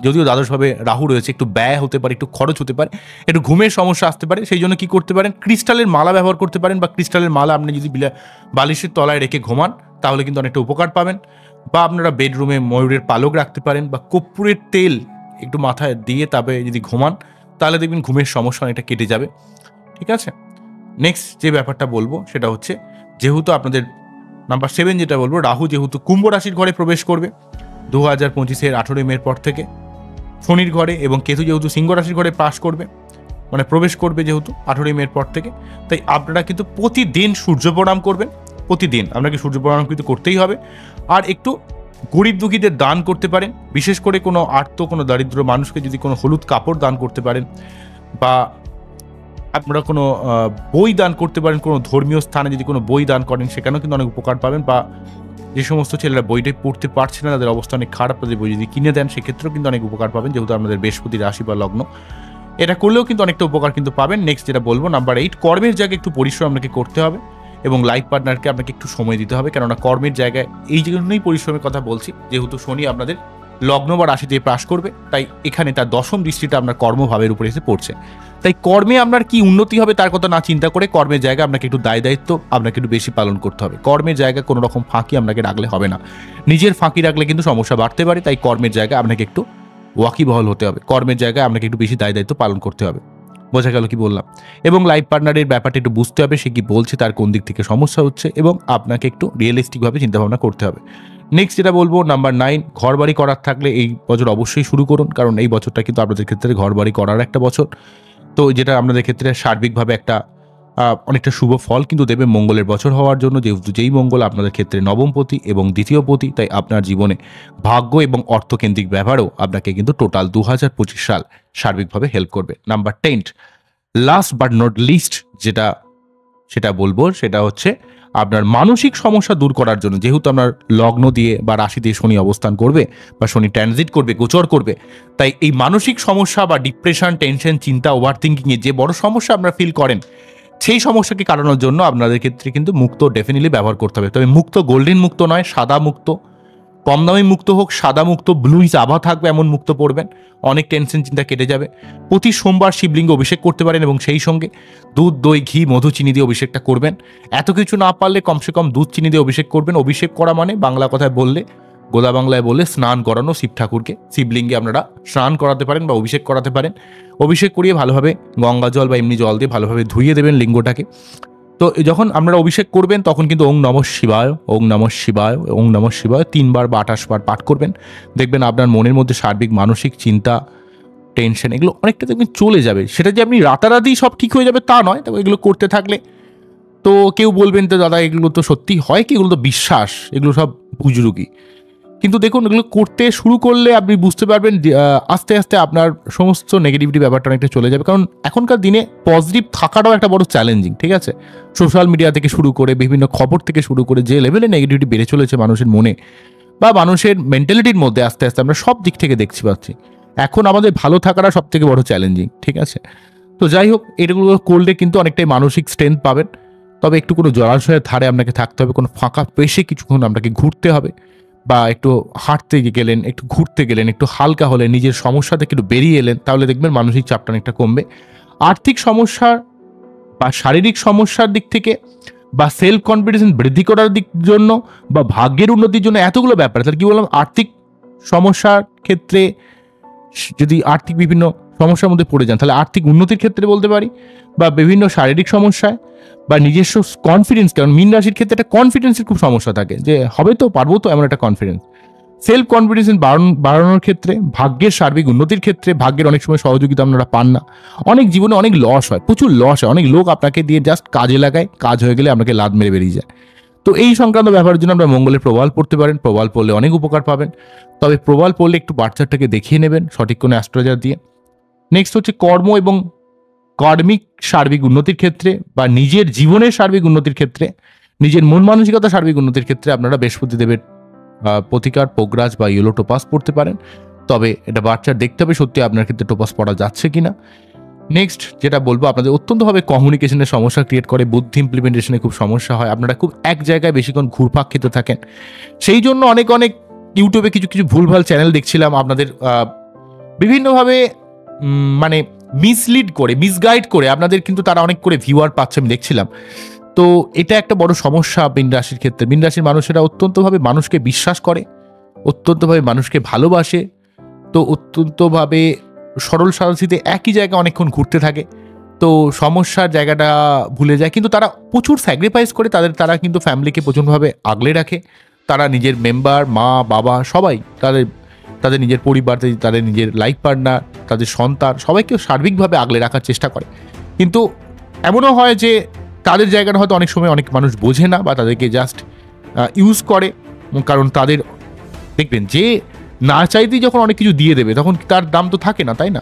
Speaker 1: যদিও দ্বাদশভাবে রাহু রয়েছে, একটু ব্যয় হতে পারে, একটু খরচ হতে পারে, একটু ঘুমের সমস্যা আসতে পারে, সেই জন্য কি করতে পারেন, ক্রিস্টালের মালা ব্যবহার করতে পারেন, বা ক্রিস্টালের মালা আপনি যদি বালিশের তলায় রেখে ঘুমান তাহলে কিন্তু অনেকটা উপকার পাবেন। বা আপনারা বেডরুমে ময়ূরের পালক রাখতে পারেন, বা কর্পূরের তেল একটু মাথায় দিয়ে তবে যদি ঘুমান তাহলে দেখবেন ঘুমের সমস্যা অনেকটা কেটে যাবে। ঠিক আছে। নেক্সট যে ব্যাপারটা বলবো সেটা হচ্ছে, যেহেতু আপনাদের নাম্বার 7 যেটা বলবো, রাহু যেহেতু কুম্ভ রাশির ঘরে প্রবেশ করবে 2025-এর 18 মের পর থেকে শনির ঘরে, এবং কেতু যেহেতু সিংহ রাশির ঘরে প্রবেশ করবে যেহেতু 18 মের পর থেকে, তাই আপনারা কিন্তু প্রতিদিন সূর্য প্রণাম করবেন। প্রতিদিন আপনাকে সূর্য প্রণাম কিন্তু করতেই হবে। আর একটু গরিব দুঃখীদের দান করতে পারেন, বিশেষ করে কোনো কোনো দারিদ্র মানুষকে যদি কোনো হলুদ কাপড় দান করতে পারেন, বা আপনারা কোনো বই দান করতে পারেন, কোনো ধর্মীয় স্থানে যদি কোনো বই দান করেন সেখানেও কিন্তু অনেক উপকার পাবেন। বা যে সমস্ত ছেলেরা বইটাই পড়তে পারছে না, তাদের অবস্থা অনেক খারাপ, তাদের বই যদি কিনে দেন সেক্ষেত্রেও কিন্তু অনেক উপকার পাবেন, যেহেতু আপনাদের বৃহস্পতি রাশি বা লগ্ন, এটা করলেও কিন্তু অনেকটা উপকার কিন্তু পাবেন। নেক্সট যেটা বলবো, নাম্বার 8, কর্মের জায়গায় একটু পরিশ্রম আপনাকে করতে হবে, এবং লাইফ পার্টনারকে আপনাকে একটু সময় দিতে হবে, কেননা কর্মের জায়গায় এই জন্যই পরিশ্রমের কথা বলছি, যেহেতু শনি আপনাদের লগ্ন বা রাশিতে পাস করবে, তাই এখানে তার 10ম দৃষ্টিটা আপনার কর্মভাবের উপরে এসে পড়ছে। তাই কর্মে আপনার কি উন্নতি হবে তার কথা না চিন্তা করে কর্মের জায়গায় আপনাকে একটু দায়িত্ব আপনাকে একটু বেশি পালন করতে হবে। কর্মের জায়গায় কোনো রকম ফাঁকি আপনাকে রাখলে হবে না, নিজের ফাঁকি রাখলে কিন্তু সমস্যা বাড়তে পারে। তাই কর্মের জায়গায় আপনাকে একটু ওয়াকিবহাল হতে হবে, কর্মের জায়গায় আপনাকে একটু বেশি দায়িত্ব পালন করতে হবে। বোঝা গেল কি বললাম? এবং লাইফ পার্টনারের ব্যাপারটা একটু বুঝতে হবে, সে কি বলছে, তার কোন দিক থেকে সমস্যা হচ্ছে, এবং আপনাকে একটু রিয়েলিস্টিকভাবে চিন্তাভাবনা করতে হবে। নেক্সট যেটা বলবো, নাম্বার 9, ঘর বাড়ি করার থাকলে এই বছর অবশ্যই শুরু করুন, কারণ এই বছরটা কিন্তু আপনাদের ক্ষেত্রে ঘর বাড়ি করার একটা বছর। তো যেটা আপনাদের ক্ষেত্রে সার্বিকভাবে একটা অনেকটা শুভ ফল কিন্তু দেবে মঙ্গলের বছর হওয়ার জন্য, যেহেতু যেই মঙ্গল আপনাদের ক্ষেত্রে নবমপতি এবং দ্বিতীয়পতি, তাই আপনার জীবনে ভাগ্য এবং অর্থকেন্দ্রিক ব্যাপারেও আপনাকে কিন্তু টোটাল 2025 সাল সার্বিকভাবে হেল্প করবে। Number 10, last but not list সেটা বলবো, সেটা হচ্ছে আপনার মানসিক সমস্যা দূর করার জন্য, যেহেতু আপনার লগ্ন দিয়ে বা রাশি দিয়ে শনি অবস্থান করবে বা শনি ট্রানজিট করবে, গোচর করবে, তাই এই মানসিক সমস্যা বা ডিপ্রেশন, টেনশন, চিন্তা, ওভার থিঙ্কিংয়ে যে বড় সমস্যা আপনারা ফিল করেন, সেই সমস্যাকে কাটানোর জন্য আপনাদের ক্ষেত্রে কিন্তু মুক্ত ডেফিনেটলি ব্যবহার করতে হবে। তবে মুক্ত গোল্ডেন মুক্ত নয়, সাদা মুক্ত, কম দামি মুক্ত হোক, সাদা মুক্ত, ব্লুইজ আভা থাকবে এমন মুক্ত পড়বেন, অনেক টেনশন চিন্তা কেটে যাবে। প্রতি সোমবার শিবলিঙ্গে অভিষেক করতে পারেন, এবং সেই সঙ্গে দুধ, দই, ঘি, মধু, চিনি দিয়ে অভিষেকটা করবেন। এত কিছু না পারলে কমসে কম দুধ, চিনি দিয়ে অভিষেক করবেন। অভিষেক করা মানে বাংলা কথায় বললে, গোদা বাংলায় বললে স্নান করানো শিব ঠাকুরকে। শিবলিঙ্গে আপনারা স্নান করাতে পারেন বা অভিষেক করাতে পারেন। অভিষেক করিয়ে ভালোভাবে গঙ্গা জল বা এমনি জল দিয়ে ভালোভাবে ধুইয়ে দেবেন লিঙ্গটাকে। তো যখন আপনারা অভিষেক করবেন তখন কিন্তু ওং নমঃ শিবায়, ওং নমঃ শিবায়, ওং নমঃ শিবায় 3 বার বা 28 বার পাঠ করবেন। দেখবেন আপনার মনের মধ্যে সার্বিক মানসিক চিন্তা, টেনশন এগুলো অনেকটা দেখবেন চলে যাবে। সেটা যে আপনি রাতারাতি সব ঠিক হয়ে যাবে তা নয়, তবে এগুলো করতে থাকলে তো কেউ বলবেন তো দাদা এগুলো তো সত্যি হয় কি, এগুলো তো বিশ্বাস, এগুলো সব বুজরুকি। কিন্তু দেখুন, এগুলো করতে শুরু করলে আপনি বুঝতে পারবেন আস্তে আস্তে আপনার সমস্ত নেগেটিভিটি ব্যাপারটা অনেকটা চলে যাবে। কারণ এখনকার দিনে পজিটিভ থাকাটাও একটা বড় চ্যালেঞ্জিং, ঠিক আছে? সোশ্যাল মিডিয়া থেকে শুরু করে বিভিন্ন খবর থেকে শুরু করে যে লেভেলে নেগেটিভিটি বেড়ে চলেছে মানুষের মনে বা মানুষের মেন্টালিটির মধ্যে, আস্তে আস্তে আমরা সব দিক থেকে দেখতে পাচ্ছি। এখন আমাদের ভালো থাকাটা সব থেকে বড় চ্যালেঞ্জিং, ঠিক আছে? তো যাই হোক, এগুলো করলে কিন্তু অনেকটাই মানসিক স্ট্রেংথ পাবেন। তবে একটু কোনো জলাশয়ের ধারে আপনাকে থাকতে হবে, কোনো ফাঁকা পেশে কিছুক্ষণ আপনাকে ঘুরতে হবে, বা একটু হাঁটতে গেলেন, একটু ঘুরতে গেলেন, একটু হালকা হলেন, নিজের সমস্যা থেকে একটু বেরিয়ে এলেন, তাহলে দেখবেন মানসিক চাপটা অনেকটা কমবে। আর্থিক সমস্যা বা শারীরিক সমস্যার দিক থেকে বা সেলফ কনফিডেন্স বৃদ্ধি করার দিক জন্য বা ভাগ্যের উন্নতির জন্য এতগুলো ব্যাপার। তাহলে কি বললাম, আর্থিক সমস্যার ক্ষেত্রে যদি আর্থিক বিভিন্ন সমস্যার মধ্যে পড়ে যান, তাহলে আর্থিক উন্নতির ক্ষেত্রে বলতে পারি, বা বিভিন্ন শারীরিক সমস্যায় বা নিজস্ব কনফিডেন্স, কারণ মীন রাশির ক্ষেত্রে একটা কনফিডেন্সের খুব সমস্যা থাকে, যে হবে তো, পারবো তো, এমন একটা কনফিডেন্স। সেলফ কনফিডেন্স বাড়ানোর ক্ষেত্রে, ভাগ্যের সার্বিক উন্নতির ক্ষেত্রে, ভাগ্যের অনেক সময় সহযোগিতা আপনারা পান না, অনেক জীবনে অনেক লস হয়, প্রচুর লস হয়, অনেক লোক আপনাকে দিয়ে জাস্ট কাজে লাগায়, কাজ হয়ে গেলে আপনাকে লাদ মেরে বেরিয়ে যায়। তো এই সংক্রান্ত ব্যাপারের জন্য আপনারা মঙ্গলের প্রবাল পড়তে পারেন, প্রবাল পড়লে অনেক উপকার পাবেন। তবে প্রবাল পড়লে একটু বাচ্চাটাকে দেখিয়ে নেবেন সঠিক কোনো অ্যাস্ট্রোলজার দিয়ে। নেক্সট হচ্ছে কর্ম এবং কর্মিক সার্বিক উন্নতির ক্ষেত্রে বা নিজের জীবনের সার্বিক উন্নতির ক্ষেত্রে, নিজের মন মানসিকতা সার্বিক উন্নতির ক্ষেত্রে আপনারা বৃহস্পতি দেবের প্রতিকার পোগ্রাজ বা ইয়েলো টোপাস পড়তে পারেন। তবে এটা বাচ্চার দেখতে হবে সত্যি আপনার ক্ষেত্রে টোপাস পড়া যাচ্ছে কিনা। নেক্সট যেটা বলবো, আপনাদের অত্যন্তভাবে কমিউনিকেশনের সমস্যা ক্রিয়েট করে, বুদ্ধি ইমপ্লিমেন্টেশনে খুব সমস্যা হয়, আপনারা খুব এক জায়গায় বেশিক্ষণ ঘুরপাক খেতে থাকেন। সেই জন্য অনেক ইউটিউবে কিছু কিছু ভুলভাল চ্যানেল দেখছিলাম, আপনাদের বিভিন্নভাবে মানে মিসলিড করে, মিসগাইড করে আপনাদের কিন্তু তারা অনেক করে ভিউয়ার পাচ্ছে, আমি দেখছিলাম। তো এটা একটা বড় সমস্যা মীন রাশির ক্ষেত্রে। মীন রাশির মানুষেরা অত্যন্তভাবে মানুষকে বিশ্বাস করে, অত্যন্তভাবে মানুষকে ভালোবাসে, তো অত্যন্তভাবে সরল সাদাসিধে একই জায়গায় অনেকক্ষণ ঘুরতে থাকে, তো সমস্যার জায়গাটা ভুলে যায়। কিন্তু তারা প্রচুর স্যাক্রিফাইস করে, তারা কিন্তু ফ্যামিলিকে প্রচণ্ডভাবে আগলে রাখে। তারা নিজের মেম্বার, মা বাবা সবাই, তাদের নিজের পরিবার, তাদের নিজের লাইফ পার্টনার, তাদের সন্তান, সবাইকে সার্বিকভাবে আগলে রাখার চেষ্টা করে। কিন্তু এমনও হয় যে তাদের জায়গাটা হয়তো অনেক সময় অনেক মানুষ বোঝে না বা তাদেরকে জাস্ট ইউজ করে, কারণ তাদের দেখবেন যে না চাইতেই যখন অনেক কিছু দিয়ে দেবে তখন তার দাম তো থাকে না, তাই না?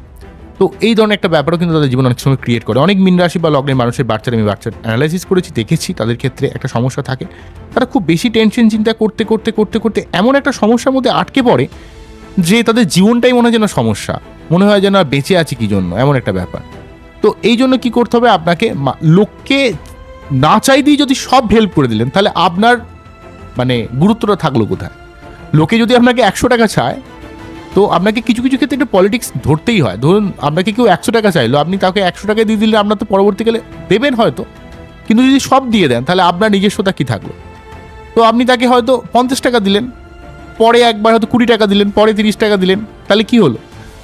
Speaker 1: তো এই ধরনের একটা ব্যাপারও কিন্তু তাদের জীবন অনেক সময় ক্রিয়েট করে। অনেক মীন রাশি বা লগ্নের মানুষের আমি বাচ্চার অ্যানালাইসিস করেছি, দেখেছি তাদের ক্ষেত্রে একটা সমস্যা থাকে। তারা খুব বেশি টেনশন চিন্তা করতে করতে করতে করতে এমন একটা সমস্যার মধ্যে আটকে পড়ে যে তাদের জীবনটাই মনে হয় যেন সমস্যা, মনে হয় যেন আর বেঁচে আছি কি জন্য, এমন একটা ব্যাপার। তো এই জন্য কি করতে হবে, আপনাকে লোককে না চাইতেই যদি সব হেল্প করে দিলেন, তাহলে আপনার মানে গুরুত্বটা থাকলো কোথায়? লোকে যদি আপনাকে 100 টাকা চায়, তো আপনাকে কিছু কিছু ক্ষেত্রে একটা পলিটিক্স ধরতেই হয়। ধরুন আপনাকে কেউ 100 টাকা চাইলো, আপনি তাকে 100 টাকা দিয়ে দিলে আপনার তো পরবর্তীকালে দেবেন হয়তো, কিন্তু যদি সব দিয়ে দেন তাহলে আপনার নিজস্বতা কি থাকলো? তো আপনি তাকে হয়তো 50 টাকা দিলেন, পরে একবার হয়তো 20 টাকা দিলেন, পরে 30 টাকা দিলেন, তাহলে কি হলো?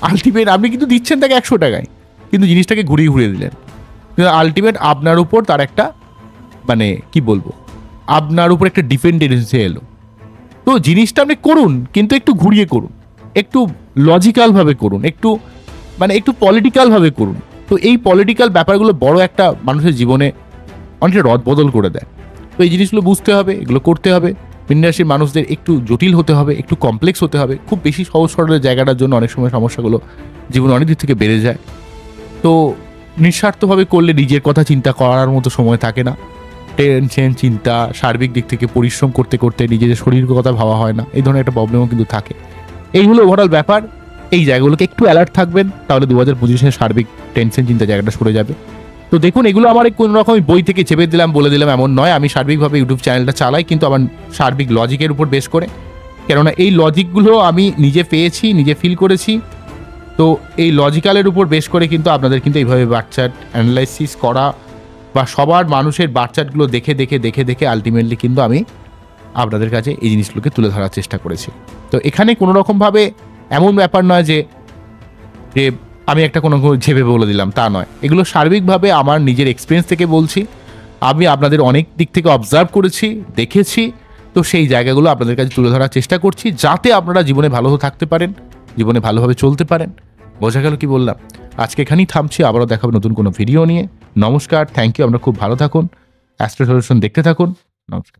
Speaker 1: আলটিমেট আপনি কিন্তু দিচ্ছেন তাকে 100 টাকায়, কিন্তু জিনিসটাকে ঘুরিয়ে দিলেন। কিন্তু আলটিমেট আপনার উপর তার একটা মানে কি বলবো, আপনার উপর একটা ডিপেন্ডেন্সি এলো। তো জিনিসটা আপনি করুন, কিন্তু একটু ঘুরিয়ে করুন, একটু লজিক্যালভাবে করুন, একটু পলিটিক্যালভাবে করুন। তো এই পলিটিক্যাল ব্যাপারগুলো বড় একটা মানুষের জীবনে অনেকটা রদবদল করে দেয়। তো এই জিনিসগুলো বুঝতে হবে, এগুলো করতে হবে। মীন রাশির মানুষদের একটু জটিল হতে হবে, একটু কমপ্লেক্স হতে হবে। খুব বেশি সহজ সরলের জায়গাটার জন্য অনেক সময় সমস্যাগুলো জীবনে অনেক দিক থেকে বেড়ে যায়। তো নিঃস্বার্থভাবে করলে নিজের কথা চিন্তা করার মতো সময় থাকে না, টেনশন, চিন্তা, সার্বিক দিক থেকে পরিশ্রম করতে করতে নিজের শরীরের কথা ভাবা হয় না, এই ধরনের একটা প্রবলেমও কিন্তু থাকে। এই হলো ওভারঅল ব্যাপার। এই জায়গাগুলোকে একটু অ্যালার্ট থাকবেন, তাহলে 2025-এর সার্বিক টেনশন চিন্তা জায়গাটা সরে যাবে। তো দেখুন, এগুলো আমার কোনো রকম বই থেকে চেপে দিলাম, বলে দিলাম এমন নয়। আমি সার্বিকভাবে ইউটিউব চ্যানেলটা চালাই, কিন্তু আমার সার্বিক লজিকের উপর বেস করে, কেননা এই লজিকগুলো আমি নিজে পেয়েছি, নিজে ফিল করেছি। তো এই লজিক্যালের উপর বেস করে কিন্তু আপনাদের কিন্তু এইভাবে বাচ্চার অ্যানালাইসিস করা বা সবার মানুষের বাচ্চাগুলো দেখে দেখে দেখে দেখে আলটিমেটলি কিন্তু আমি আপনাদের কাছে এই জিনিসগুলোকে তুলে ধরার চেষ্টা করেছি। তো এখানে কোনো রকমভাবে এমন ব্যাপার নয় যে আমি একটা কোনো ঝেপে বলে দিলাম, তা নয়। এগুলো সার্বিকভাবে আমার নিজের এক্সপিরিয়েন্স থেকে বলছি। আমি আপনাদের অনেক দিক থেকে অবজার্ভ করেছি, দেখেছি। তো সেই জায়গাগুলো আপনাদের কাছে তুলে ধরার চেষ্টা করছি, যাতে আপনারা জীবনে ভালো থাকতে পারেন, জীবনে ভালোভাবে চলতে পারেন। বোঝা গেল কি বললাম? আজকে এখানেই থামছি, আবারও দেখাবো নতুন কোনো ভিডিও নিয়ে। নমস্কার, থ্যাংক ইউ। আপনারা খুব ভালো থাকুন, অ্যাস্ট্রো সলিউশন দেখতে থাকুন। নমস্কার।